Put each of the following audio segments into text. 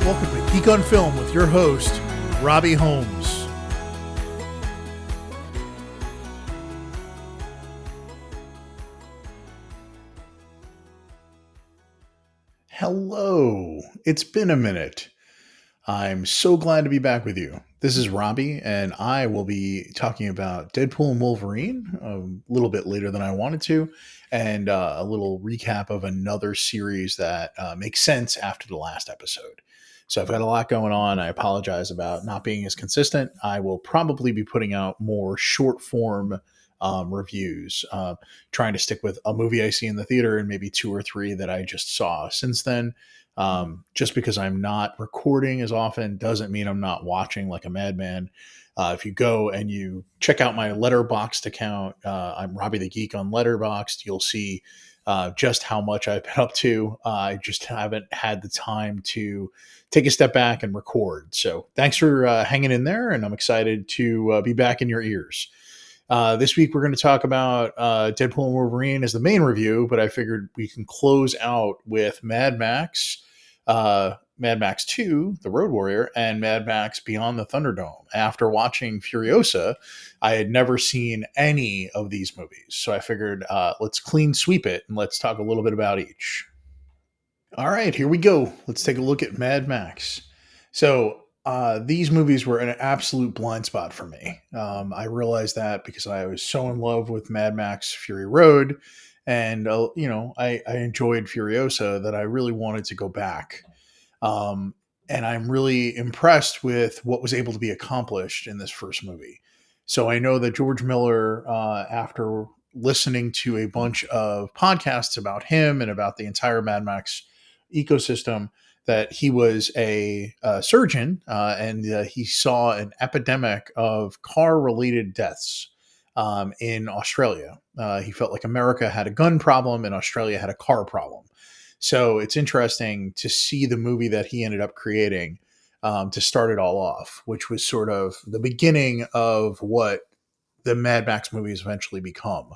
Welcome to Geek on Film with your host, Robbie Holmes. Hello, it's been a minute. I'm so glad to be back with you. This is Robbie, and I will be talking about Deadpool and Wolverine a little bit later than I wanted to, and a little recap of another series that makes sense after the last episode. So I've got a lot going on. I apologize about not being as consistent. I will probably be putting out more short form reviews, trying to stick with a movie I see in the theater and maybe two or three that I just saw since then. Just because I'm not recording as often doesn't mean I'm not watching like a madman. If you go and you check out my Letterboxd account, I'm Robbie the Geek on Letterboxd. You'll see just how much I've been up to. I just haven't had the time to take a step back and record. So thanks for hanging in there, and I'm excited to be back in your ears. This week we're going to talk about Deadpool and Wolverine as the main review, but I figured we can close out with Mad Max 2, The Road Warrior, and Mad Max Beyond the Thunderdome. After watching Furiosa, I had never seen any of these movies, so I figured let's clean sweep it and let's talk a little bit about each. All right, here we go. Let's take a look at Mad Max. So these movies were an absolute blind spot for me. I realized that because I was so in love with Mad Max Fury Road, and I enjoyed Furiosa that I really wanted to go back. And I'm really impressed with what was able to be accomplished in this first movie. So I know that George Miller, after listening to a bunch of podcasts about him and about the entire Mad Max ecosystem, that he was a surgeon and he saw an epidemic of car-related deaths in Australia. He felt like America had a gun problem and Australia had a car problem. So it's interesting to see the movie that he ended up creating to start it all off, which was sort of the beginning of what the Mad Max movies eventually become.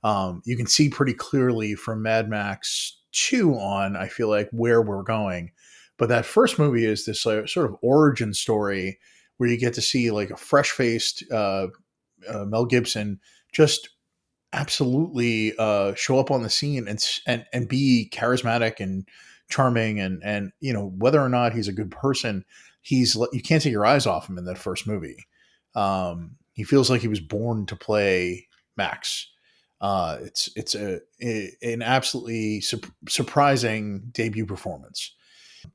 You can see pretty clearly from Mad Max 2 on, I feel like, where we're going. But that first movie is this sort of origin story where you get to see like a fresh-faced Mel Gibson just absolutely show up on the scene and be charismatic and charming, and whether or not he's a good person, you can't take your eyes off him in that first movie. He feels like he was born to play Max. It's an absolutely surprising debut performance.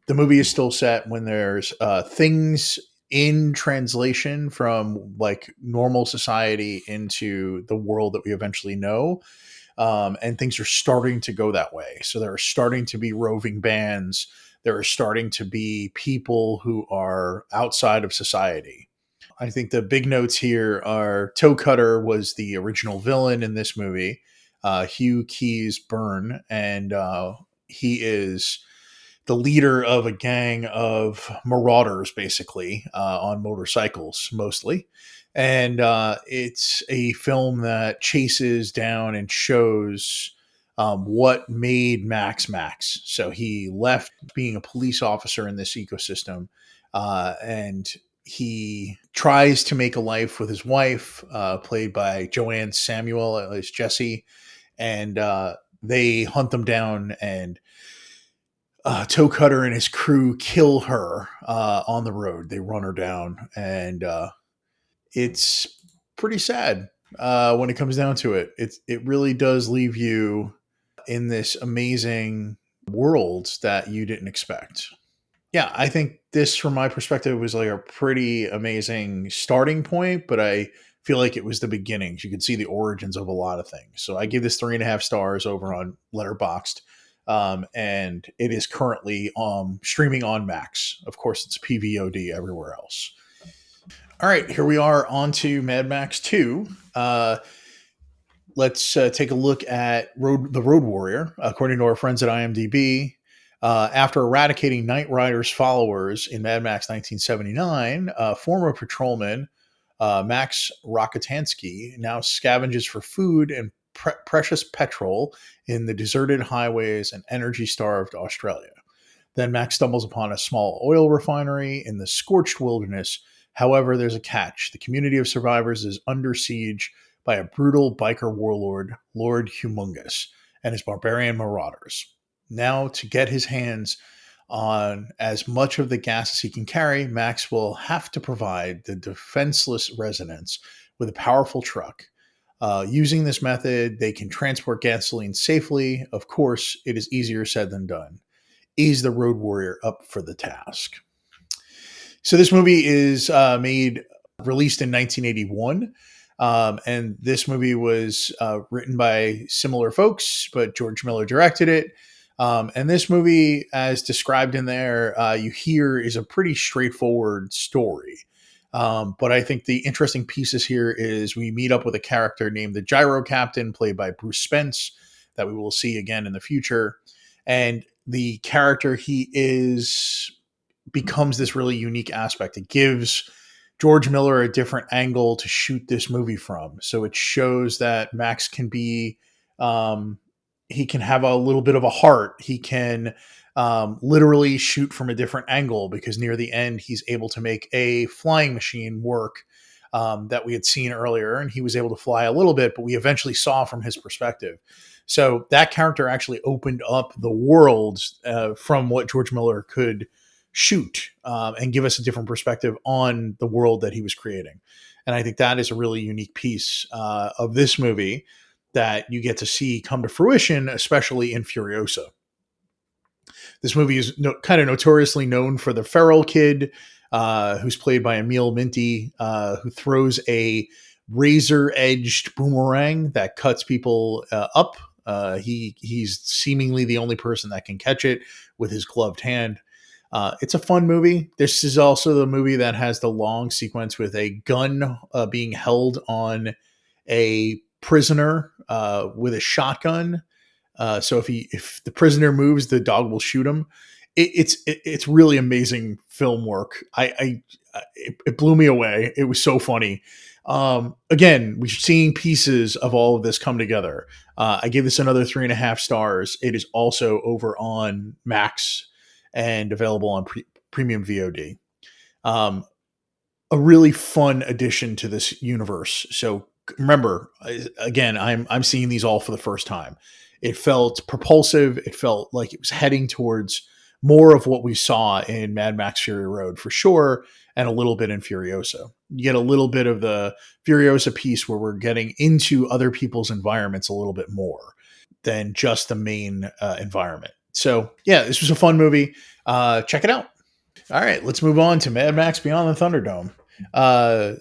The movie is still set when there's things in translation from like normal society into the world that we eventually know. And things are starting to go that way. So there are starting to be roving bands. There are starting to be people who are outside of society. I think the big notes here are Toe Cutter was the original villain in this movie, Hugh Keys Byrne, and he is the leader of a gang of marauders, basically, on motorcycles mostly. And it's a film that chases down and shows what made Max Max. So he left being a police officer in this ecosystem, and he tries to make a life with his wife, played by Joanne Samuel as Jessie, and they hunt them down, and Toe Cutter and his crew kill her on the road. They run her down, and it's pretty sad when it comes down to it. It really does leave you in this amazing world that you didn't expect. Yeah, I think this, from my perspective, was like a pretty amazing starting point, but I feel like it was the beginnings. You could see the origins of a lot of things. So I give this 3.5 stars over on Letterboxd. And it is currently streaming on Max. Of course, it's PVOD everywhere else. All right, here we are on to Mad Max 2. Let's take a look at the Road Warrior. According to our friends at IMDb, after eradicating Knight Rider's followers in Mad Max 1979, former patrolman Max Rockatansky now scavenges for food and precious petrol in the deserted highways and energy-starved Australia. Then Max stumbles upon a small oil refinery in the scorched wilderness. However, there's a catch. The community of survivors is under siege by a brutal biker warlord, Lord Humongous, and his barbarian marauders. Now, to get his hands on as much of the gas as he can carry, Max will have to provide the defenseless residents with a powerful truck. Using this method, they can transport gasoline safely. Of course, it is easier said than done. Is the road warrior up for the task? So this movie is released in 1981. And this movie was written by similar folks, but George Miller directed it. And this movie, as described in there, you hear is a pretty straightforward story. But I think the interesting pieces here is we meet up with a character named the Gyro Captain, played by Bruce Spence, that we will see again in the future. And the character he is becomes this really unique aspect. It gives George Miller a different angle to shoot this movie from. So it shows that Max can be, he can have a little bit of a heart. He can literally shoot from a different angle, because near the end, he's able to make a flying machine work that we had seen earlier. And he was able to fly a little bit, but we eventually saw from his perspective. So that character actually opened up the world from what George Miller could shoot and give us a different perspective on the world that he was creating. And I think that is a really unique piece of this movie that you get to see come to fruition, especially in Furiosa. This movie is kind of notoriously known for the feral kid who's played by Emil Minty, who throws a razor-edged boomerang that cuts people up. He's seemingly the only person that can catch it with his gloved hand. It's a fun movie. This is also the movie that has the long sequence with a gun being held on a prisoner with a shotgun. So if the prisoner moves, the dog will shoot him. It's really amazing film work. It blew me away. It was so funny. Again, we're seeing pieces of all of this come together. I gave this another 3.5 stars. It is also over on Max and available on premium VOD. A really fun addition to this universe. So remember, again, I'm seeing these all for the first time. It felt propulsive. It felt like it was heading towards more of what we saw in Mad Max Fury Road for sure, and a little bit in Furiosa. You get a little bit of the Furiosa piece where we're getting into other people's environments a little bit more than just the main environment. So yeah, this was a fun movie. Check it out. All right, let's move on to Mad Max Beyond the Thunderdome.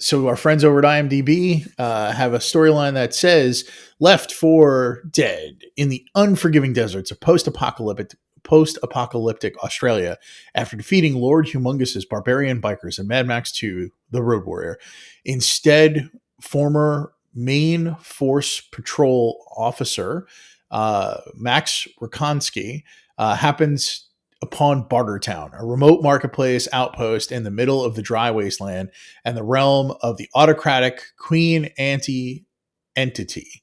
So our friends over at IMDb have a storyline that says, left for dead in the unforgiving deserts of post-apocalyptic Australia after defeating Lord Humongous's barbarian bikers in Mad Max 2, The Road Warrior. Instead, former Main Force Patrol officer Max Rakonski happens upon Bartertown, a remote marketplace outpost in the middle of the dry wasteland and the realm of the autocratic Queen Anti-Entity.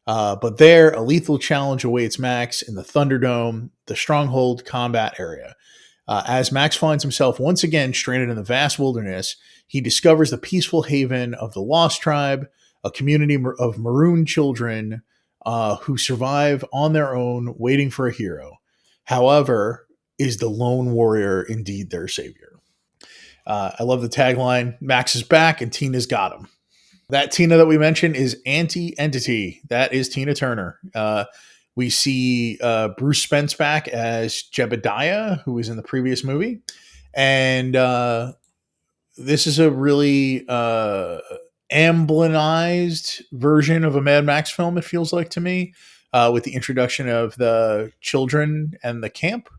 But there, a lethal challenge awaits Max in the Thunderdome, the Stronghold combat area. As Max finds himself once again stranded in the vast wilderness, he discovers the peaceful haven of the Lost Tribe, a community of marooned children who survive on their own, waiting for a hero. However, is the lone warrior indeed their savior? I love the tagline, Max is back and Tina's got him. That Tina that we mentioned is Anti-Entity. That is Tina Turner. We see Bruce Spence back as Jebediah, who was in the previous movie. And this is a really amblinized version of a Mad Max film, it feels like to me, with the introduction of the children and the camp.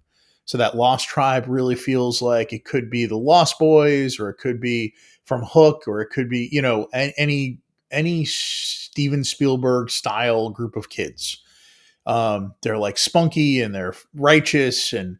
So that Lost Tribe really feels like it could be the Lost Boys, or it could be from Hook, or it could be, you know, any Steven Spielberg style group of kids. They're like spunky and they're righteous, and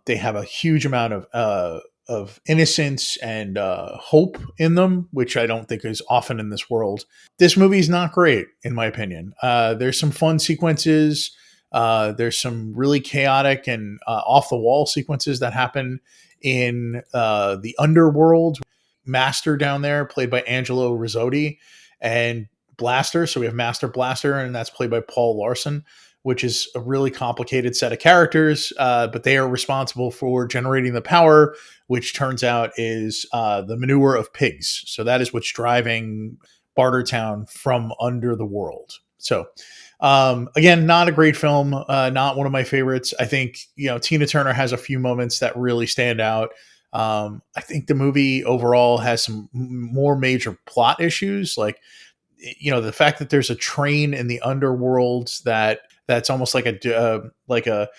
they have a huge amount of innocence and hope in them, which I don't think is often in this world. This movie is not great, in my opinion. There's some fun sequences. There's some really chaotic and off the wall sequences that happen in the underworld. Master down there, played by Angelo Rizzotti, and Blaster. So we have Master Blaster, and that's played by Paul Larson, which is a really complicated set of characters, but they are responsible for generating the power, which turns out is the manure of pigs. So that is what's driving Bartertown from under the world. So again, not a great film, not one of my favorites. I think, Tina Turner has a few moments that really stand out. I think the movie overall has some more major plot issues, like, the fact that there's a train in the underworld that's almost like a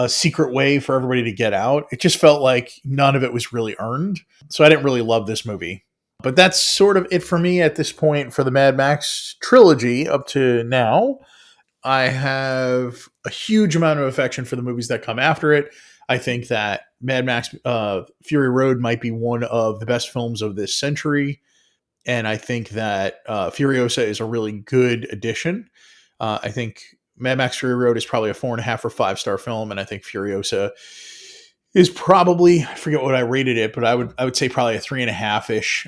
secret way for everybody to get out. It just felt like none of it was really earned. So I didn't really love this movie. But that's sort of it for me at this point for the Mad Max trilogy up to now. I have a huge amount of affection for the movies that come after it. I think that Mad Max Fury Road might be one of the best films of this century. And I think that Furiosa is a really good addition. I think Mad Max Fury Road is probably a 4.5 or 5-star film. And I think Furiosa is probably, I forget what I rated it, but I would say probably a 3.5 ish.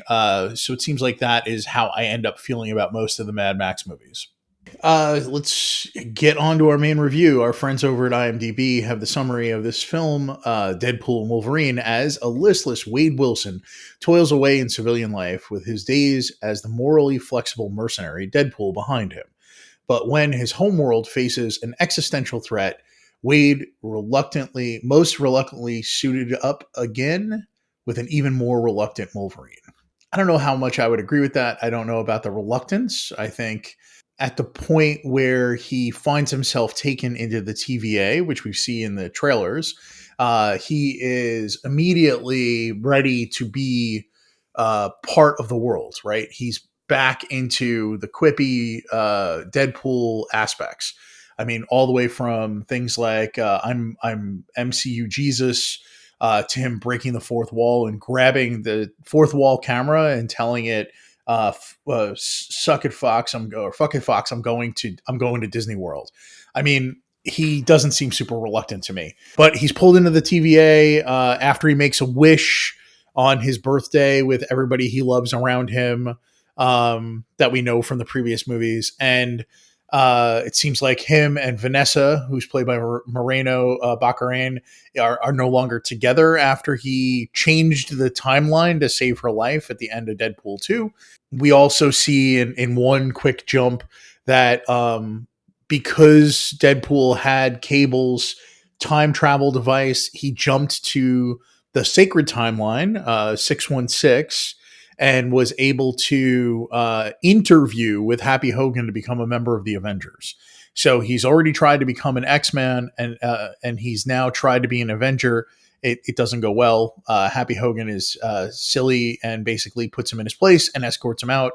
So it seems like that is how I end up feeling about most of the Mad Max movies. Let's get on to our main review. Our friends over at IMDb have the summary of this film, Deadpool and Wolverine, as a listless Wade Wilson toils away in civilian life with his days as the morally flexible mercenary Deadpool behind him. But when his homeworld faces an existential threat, Wade most reluctantly suited up again with an even more reluctant Wolverine. I don't know how much I would agree with that. I don't know about the reluctance. I think at the point where he finds himself taken into the TVA, which we see in the trailers, he is immediately ready to be part of the world, right? He's back into the quippy Deadpool aspects. I mean, all the way from things like I'm MCU Jesus to him breaking the fourth wall and grabbing the fourth wall camera and telling it, suck it Fox, fuck it Fox, I'm going to Disney World. I mean, he doesn't seem super reluctant to me, but he's pulled into the TVA after he makes a wish on his birthday with everybody he loves around him, that we know from the previous movies. And it seems like him and Vanessa, who's played by Moreno Baccarin, are no longer together after he changed the timeline to save her life at the end of Deadpool 2. We also see in one quick jump that because Deadpool had Cable's time travel device, he jumped to the sacred timeline, 616, and was able to interview with Happy Hogan to become a member of the Avengers. So he's already tried to become an X-Man, and he's now tried to be an Avenger. It doesn't go well. Happy Hogan is silly and basically puts him in his place and escorts him out.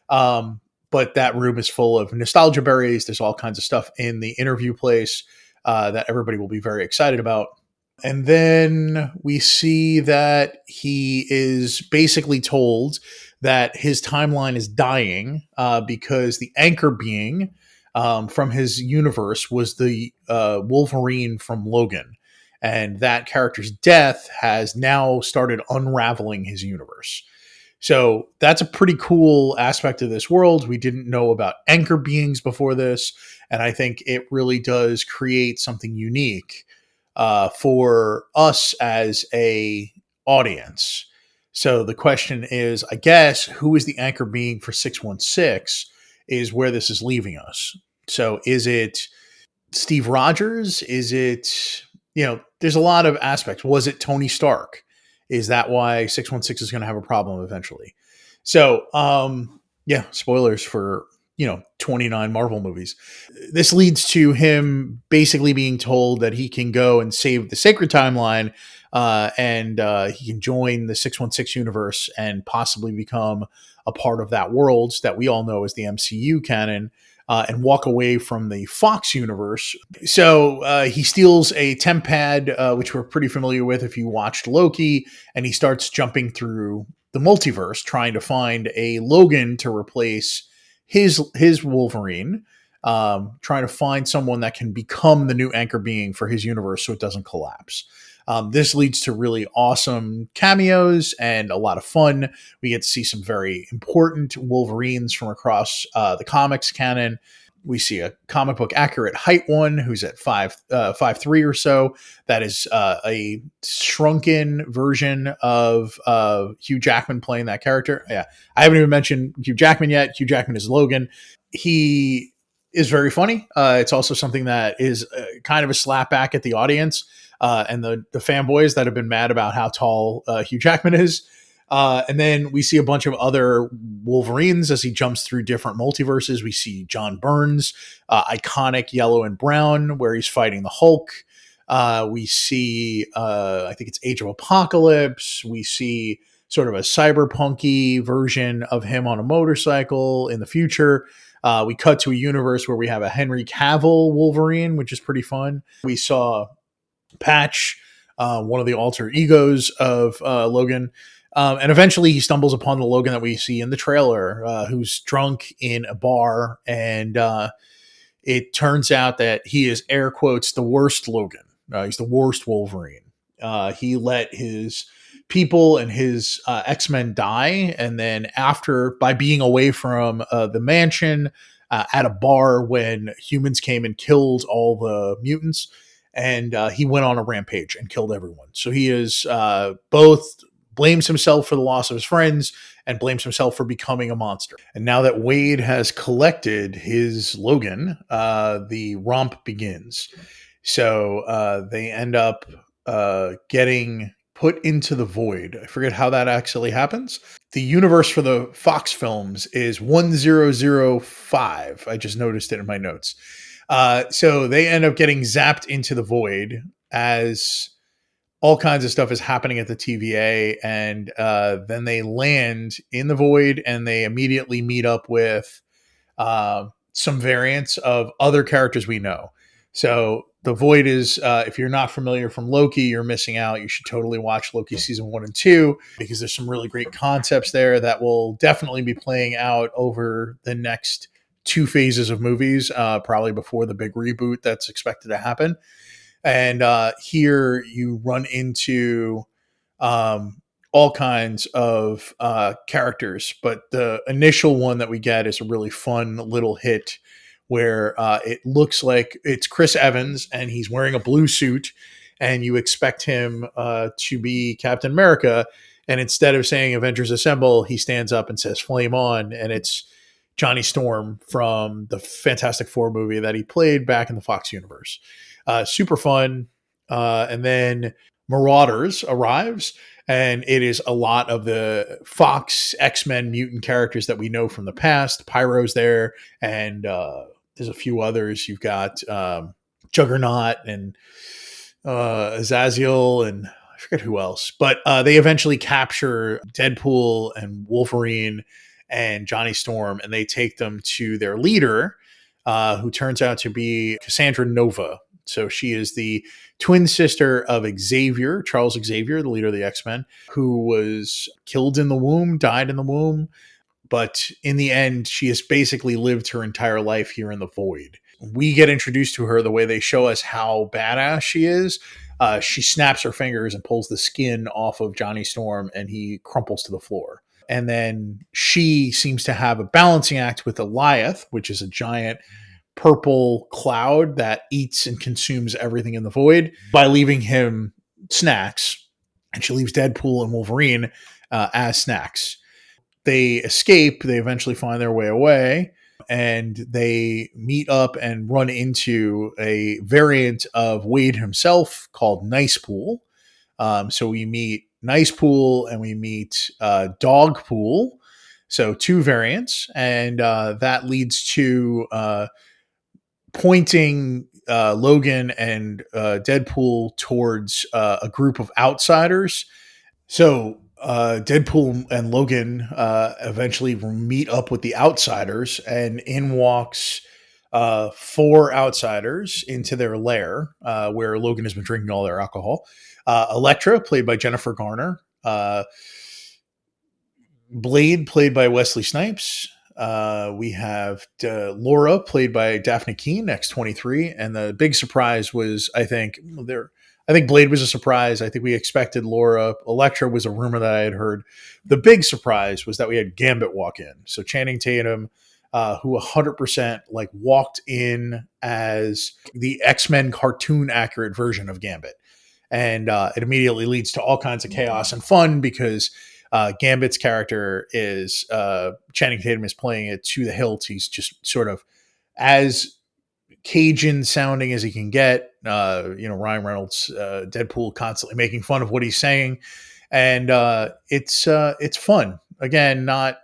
But that room is full of nostalgia berries. There's all kinds of stuff in the interview place that everybody will be very excited about. And then we see that he is basically told that his timeline is dying because the anchor being from his universe was the Wolverine from Logan. And that character's death has now started unraveling his universe. So that's a pretty cool aspect of this world. We didn't know about anchor beings before this. And I think it really does create something unique for us as a audience. So the question is, I guess, who is the anchor being for 616 is where this is leaving us. So is it Steve Rogers? Is it, there's a lot of aspects. Was it Tony Stark? Is that why 616 is going to have a problem eventually? So, spoilers for 29 Marvel movies. This leads to him basically being told that he can go and save the sacred timeline, and he can join the 616 universe and possibly become a part of that world that we all know as the MCU canon, and walk away from the Fox universe. So he steals a temp pad, which we're pretty familiar with if you watched Loki, and he starts jumping through the multiverse trying to find a Logan to replace his Wolverine. trying to find someone that can become the new anchor being for his universe so it doesn't collapse. This leads to really awesome cameos and a lot of fun. We get to see some very important Wolverines from across the comics canon. We see a comic book accurate height one who's at 5'3" or so. That is a shrunken version of Hugh Jackman playing that character. Yeah, I haven't even mentioned Hugh Jackman yet. Hugh Jackman is Logan. He is very funny. It's also something that is kind of a slap back at the audience and the fanboys that have been mad about how tall Hugh Jackman is. And then we see a bunch of other Wolverines as he jumps through different multiverses. We see John Burns, iconic yellow and brown, where he's fighting the Hulk. We see, I think it's Age of Apocalypse. We see sort of a cyberpunky version of him on a motorcycle in the future. We cut to a universe where we have a Henry Cavill Wolverine, which is pretty fun. We saw Patch, one of the alter egos of Logan. And eventually he stumbles upon the Logan that we see in the trailer, who's drunk in a bar. And it turns out that he is, air quotes, the worst Logan. He's the worst Wolverine. He let his people and his X-Men die. And then after, by being away from the mansion at a bar when humans came and killed all the mutants, and he went on a rampage and killed everyone. So he is both blames himself for the loss of his friends and blames himself for becoming a monster. And now that Wade has collected his Logan, the romp begins. So they end up getting put into the void. I forget how that actually happens. The universe for the Fox films is 1005. I just noticed it in my notes. So they end up getting zapped into the void as all kinds of stuff is happening at the TVA, and then they land in the void, and they immediately meet up with some variants of other characters we know. So the void is, if you're not familiar from Loki, you're missing out. You should totally watch Loki season 1 and 2 because there's some really great concepts there that will definitely be playing out over the next 2 phases of movies, probably before the big reboot that's expected to happen. And here you run into all kinds of characters, but the initial one that we get is a really fun little hit where it looks like it's Chris Evans and he's wearing a blue suit, and you expect him to be Captain America, and instead of saying Avengers Assemble, he stands up and says Flame On, and it's Johnny Storm from the Fantastic Four movie that he played back in the Fox universe. Super fun. And then Marauders arrives, and it is a lot of the Fox X-Men mutant characters that we know from the past. Pyro's there, and there's a few others. You've got Juggernaut and Azazel, and I forget who else. But they eventually capture Deadpool and Wolverine and Johnny Storm, and they take them to their leader, who turns out to be Cassandra Nova. So she is the twin sister of Xavier, Charles Xavier, the leader of the X-Men, who was killed in the womb, died in the womb. But in the end, she has basically lived her entire life here in the void. We get introduced to her the way they show us how badass she is. She snaps her fingers and pulls the skin off of Johnny Storm, and he crumples to the floor. And then she seems to have a balancing act with Goliath, which is a giant purple cloud that eats and consumes everything in the void by leaving him snacks. And she leaves Deadpool and Wolverine as snacks. They escape. They eventually find their way away, and they meet up and run into a variant of Wade himself called Nice Pool. So we meet Nice Pool and we meet Dog Pool. So 2 variants, and that leads to pointing Logan and Deadpool towards a group of outsiders. So Deadpool and Logan eventually meet up with the outsiders, and in walks 4 outsiders into their lair, where Logan has been drinking all their alcohol. Elektra, played by Jennifer Garner. Blade, played by Wesley Snipes. We have Laura, played by Daphne Keane, X-23, and the big surprise was, I think, there. I think Blade was a surprise. I think we expected Laura. Elektra was a rumor that I had heard. The big surprise was that we had Gambit walk in. So Channing Tatum, who 100% like walked in as the X-Men cartoon accurate version of Gambit, and it immediately leads to all kinds of chaos and fun because Gambit's character is Channing Tatum is playing it to the hilt. He's just sort of as Cajun sounding as he can get. Ryan Reynolds, Deadpool, constantly making fun of what he's saying, and it's fun. Again, not.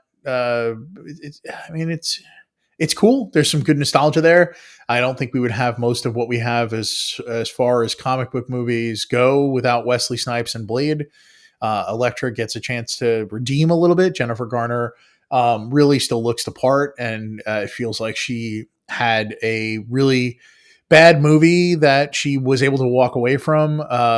It's cool. There's some good nostalgia there. I don't think we would have most of what we have as far as comic book movies go without Wesley Snipes and Blade. Elektra gets a chance to redeem a little bit. Jennifer Garner really still looks the part, and it feels like she had a really bad movie that she was able to walk away from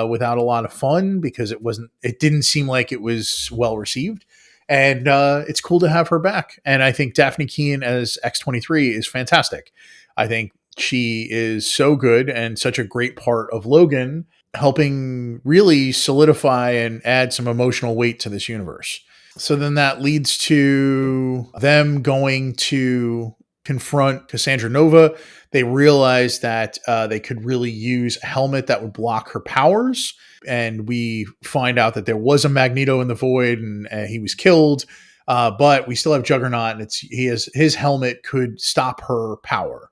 without a lot of fun because it didn't seem like it was well received. And it's cool to have her back. And I think Daphne Keane as X-23 is fantastic. I think she is so good and such a great part of Logan, helping really solidify and add some emotional weight to this universe. So then that leads to them going to confront Cassandra Nova. They realize that they could really use a helmet that would block her powers. And we find out that there was a Magneto in the void and he was killed. But we still have Juggernaut, and his helmet could stop her power.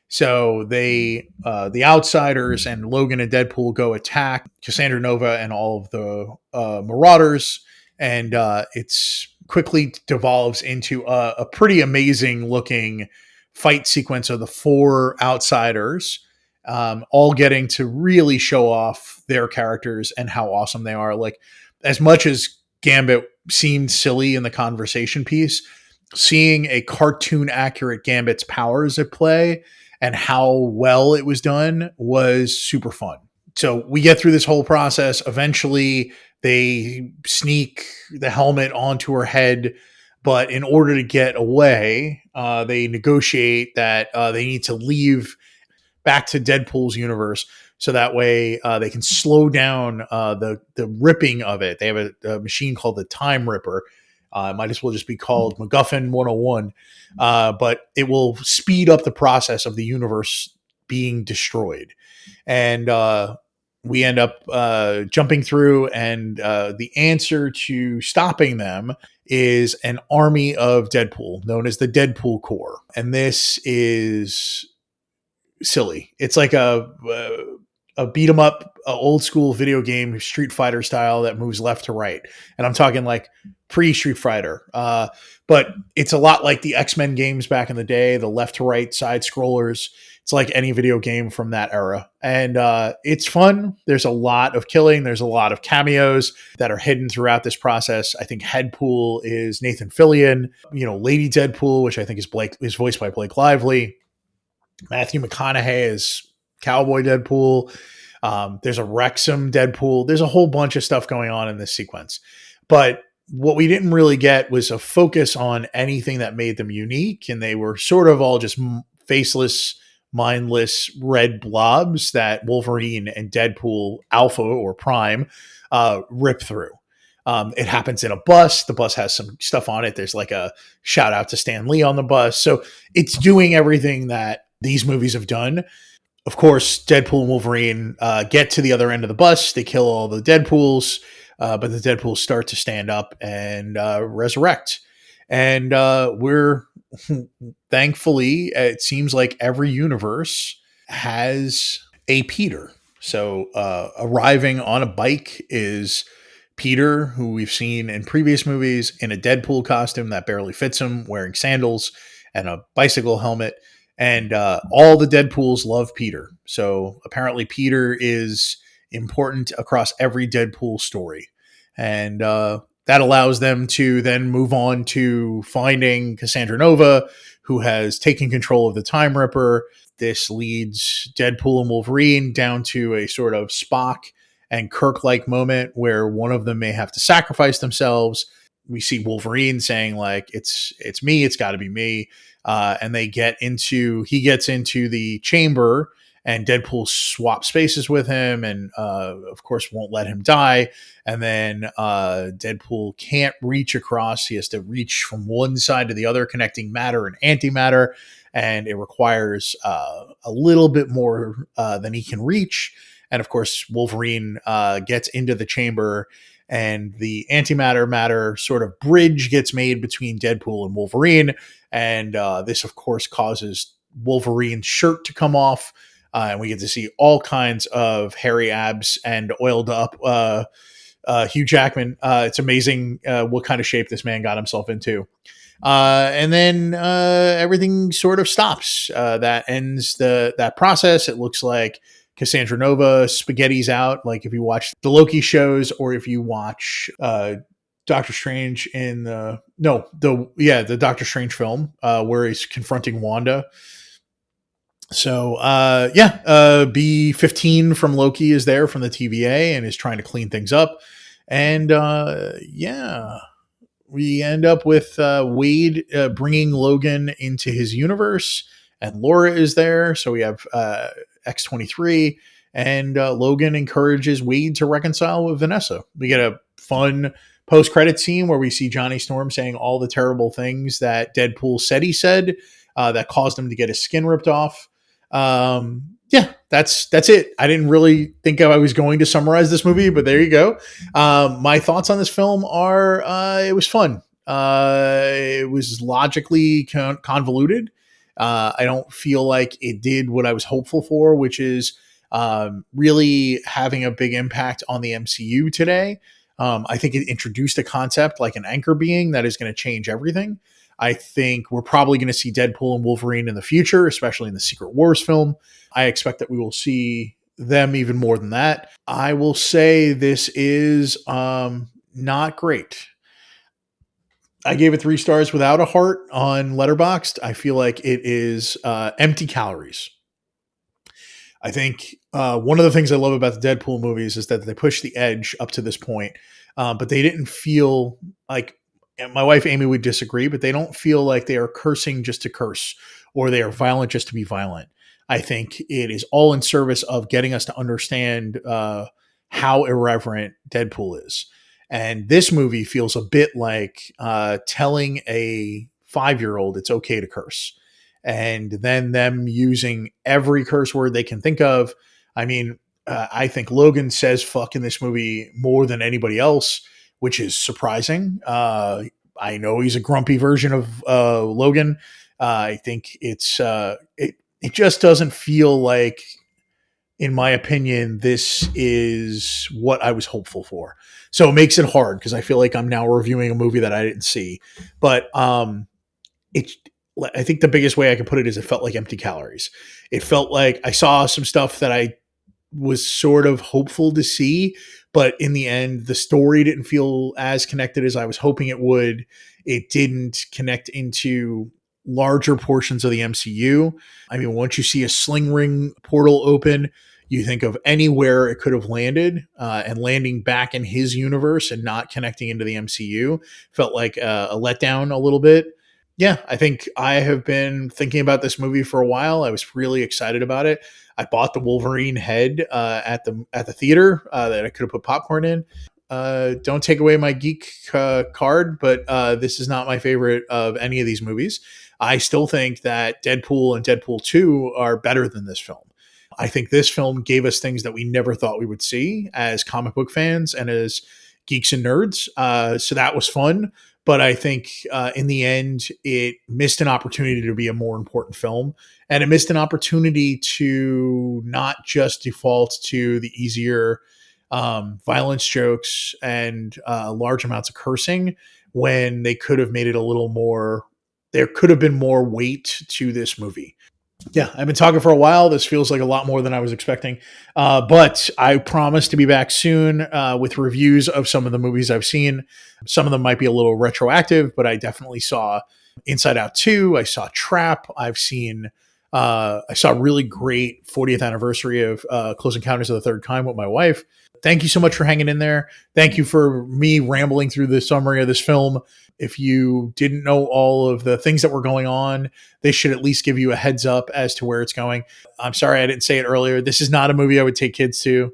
So the Outsiders and Logan and Deadpool go attack Cassandra Nova and all of the Marauders, and it's quickly devolves into a pretty amazing looking fight sequence of the 4 Outsiders, all getting to really show off their characters and how awesome they are. Like, as much as Gambit seemed silly in the conversation piece, seeing a cartoon accurate Gambit's powers at play and how well it was done was super fun. So we get through this whole process. Eventually, they sneak the helmet onto her head, but in order to get away, they negotiate that they need to leave back to Deadpool's universe, so that way they can slow down the ripping of it. They have a machine called the Time Ripper. Might as well just be called MacGuffin 101, but it will speed up the process of the universe being destroyed. And we end up jumping through, and the answer to stopping them is an army of Deadpool known as the Deadpool Corps. And this is silly. It's like a beat 'em up, old school video game, Street Fighter style that moves left to right. And I'm talking like pre Street Fighter. But it's a lot like the X-Men games back in the day, the left to right side scrollers. It's like any video game from that era. And it's fun. There's a lot of killing. There's a lot of cameos that are hidden throughout this process. I think Headpool is Nathan Fillion. Lady Deadpool, which I think is voiced by Blake Lively. Matthew McConaughey is Cowboy Deadpool. There's a Wrexham Deadpool. There's a whole bunch of stuff going on in this sequence. But what we didn't really get was a focus on anything that made them unique. And they were sort of all just faceless, mindless red blobs that Wolverine and Deadpool Alpha or Prime rip through. It happens in a bus. The bus has some stuff on it. There's like a shout out to Stan Lee on the bus. So it's doing everything that these movies have done. Of course, Deadpool and Wolverine get to the other end of the bus. They kill all the Deadpools, but the Deadpools start to stand up and resurrect. And we're thankfully, it seems like every universe has a Peter. So arriving on a bike is Peter, who we've seen in previous movies in a Deadpool costume that barely fits him, wearing sandals and a bicycle helmet. And all the Deadpools love Peter. So apparently Peter is important across every Deadpool story. And that allows them to then move on to finding Cassandra Nova, who has taken control of the Time Ripper. This leads Deadpool and Wolverine down to a sort of Spock and Kirk-like moment where one of them may have to sacrifice themselves. we see Wolverine saying like it's me, it's got to be me. And he gets into the chamber, and Deadpool swaps spaces with him, and of course won't let him die. And then Deadpool can't reach across; he has to reach from one side to the other, connecting matter and antimatter, and it requires a little bit more than he can reach. And of course, Wolverine gets into the chamber, and the antimatter matter sort of bridge gets made between Deadpool and Wolverine. And this, of course, causes Wolverine's shirt to come off. And we get to see all kinds of hairy abs and oiled up Hugh Jackman. It's amazing what kind of shape this man got himself into. And then everything sort of stops. That ends that process. It looks like Cassandra Nova spaghetti's out. Like if you watch the Loki shows, or if you watch Doctor Strange in the Doctor Strange film where he's confronting Wanda. So B15 from Loki is there from the TVA and is trying to clean things up. And we end up with Wade bringing Logan into his universe, and Laura is there. So we have X-23, and Logan encourages Wade to reconcile with Vanessa. We get a fun post-credit scene where we see Johnny Storm saying all the terrible things that Deadpool said he said that caused him to get his skin ripped off. That's it. I didn't really think I was going to summarize this movie, but there you go. My thoughts on this film are it was fun. It was logically convoluted. I don't feel like it did what I was hopeful for, which is really having a big impact on the MCU today. I think it introduced a concept like an anchor being that is going to change everything. I think we're probably going to see Deadpool and Wolverine in the future, especially in the Secret Wars film. I expect that we will see them even more than that. I will say this is not great. I gave it 3 stars without a heart on Letterboxd. I feel like it is empty calories. I think one of the things I love about the Deadpool movies is that they push the edge up to this point, but they didn't feel like, and my wife Amy would disagree, but they don't feel like they are cursing just to curse, or they are violent just to be violent. I think it is all in service of getting us to understand how irreverent Deadpool is. And this movie feels a bit like telling a 5-year-old it's okay to curse, and then them using every curse word they can think of. I mean, I think Logan says fuck in this movie more than anybody else, which is surprising. I know he's a grumpy version of Logan. I think it just doesn't feel like, in my opinion, this is what I was hopeful for. So it makes it hard because I feel like I'm now reviewing a movie that I didn't see. But I think the biggest way I can put it is it felt like empty calories. It felt like I saw some stuff that I was sort of hopeful to see, but in the end, the story didn't feel as connected as I was hoping it would. It didn't connect into larger portions of the MCU. I mean, once you see a sling ring portal open, you think of anywhere it could have landed, and landing back in his universe and not connecting into the MCU felt like a letdown a little bit. Yeah, I think I have been thinking about this movie for a while. I was really excited about it. I bought the Wolverine head at the theater that I could have put popcorn in. Don't take away my geek card, but this is not my favorite of any of these movies. I still think that Deadpool and Deadpool 2 are better than this film. I think this film gave us things that we never thought we would see as comic book fans and as geeks and nerds. So that was fun. But I think in the end, it missed an opportunity to be a more important film. And it missed an opportunity to not just default to the easier violence jokes and large amounts of cursing, when they could have made it a little more. There could have been more weight to this movie. Yeah, I've been talking for a while. This feels like a lot more than I was expecting. But I promise to be back soon with reviews of some of the movies I've seen. Some of them might be a little retroactive, but I definitely saw Inside Out 2. I saw Trap. I saw a really great 40th anniversary of Close Encounters of the Third Kind with my wife. thank you so much for hanging in there. Thank you for me rambling through the summary of this film. If you didn't know all of the things that were going on, they should at least give you a heads up as to where it's going. I'm sorry I didn't say it earlier. This is not a movie I would take kids to.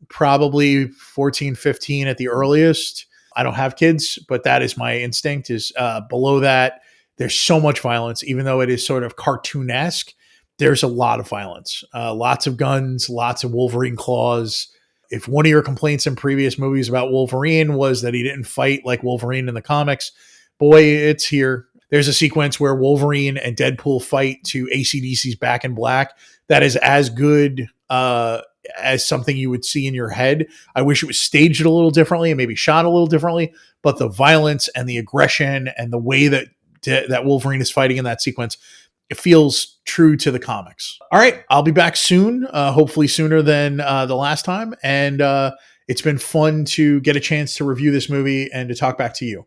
Probably 14, 15 at the earliest. I don't have kids, but that is my instinct is below that. There's so much violence, even though it is sort of cartoonesque. There's a lot of violence, lots of guns, lots of Wolverine claws. If one of your complaints in previous movies about Wolverine was that he didn't fight like Wolverine in the comics, boy, it's here. There's a sequence where Wolverine and Deadpool fight to AC/DC's Back in Black. That is as good as something you would see in your head. I wish it was staged a little differently and maybe shot a little differently, but the violence and the aggression and the way that Wolverine is fighting in that sequence, it feels true to the comics. All right, I'll be back soon, hopefully sooner than the last time. And it's been fun to get a chance to review this movie and to talk back to you.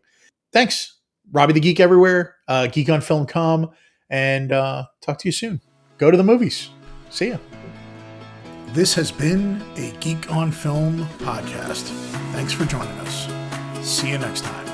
Thanks. Robbie the Geek everywhere, geekonfilm.com, and talk to you soon. Go to the movies. See ya. This has been a Geek on Film podcast. Thanks for joining us. See you next time.